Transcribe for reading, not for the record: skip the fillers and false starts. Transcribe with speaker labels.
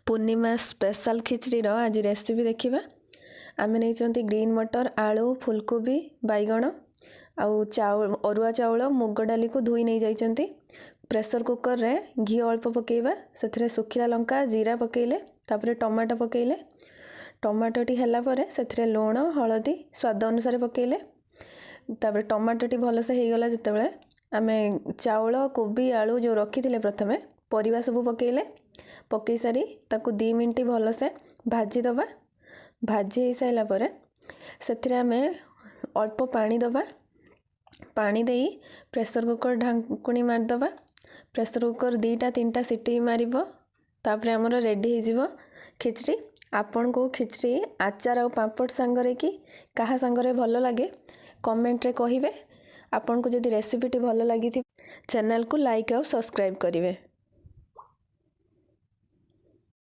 Speaker 1: पूर्णिमा special खिचड़ी आज recipe देखिबा। आमे नहीं ग्रीन मटर आलू फुलकोबी बैगण आउ चाउल अरुआ चाउल मुग डाली को धोई नहीं जाइछंती। प्रेशर कुकर रे घी अल्प पकेबा से सुखिला लंका जीरा पकेले तापरे टमाटो पकेले टमाटो टी हैला परे से लूण हलदी स्वाद अनुसार पकेले तापरे टमाटो टी भल से गला जितेबले आमे चाउल कोबी आलू जो रखी थिले प्रथमे परिवा सब पकेले पकई सारी ताकू 2 मिनट भल से भाजी दबा। भाजी हो सारा पर से आम अल्प पानी दबा। पानी दे प्रेशर कुकर ढांकुणी मारिदबा। प्रेशर कुकर 2-3टा सीटी मारिबो तापर हमर रेडी हो खिचड़ी। आपन को खिचड़ी आचार और पापड़ सांगरे कि कहा सांगरे भल लगे कमेंट रे कहिबे। आपन को जदि रेसिपी टी भल लगी चैनल को लाइक और सब्सक्राइब करिवे।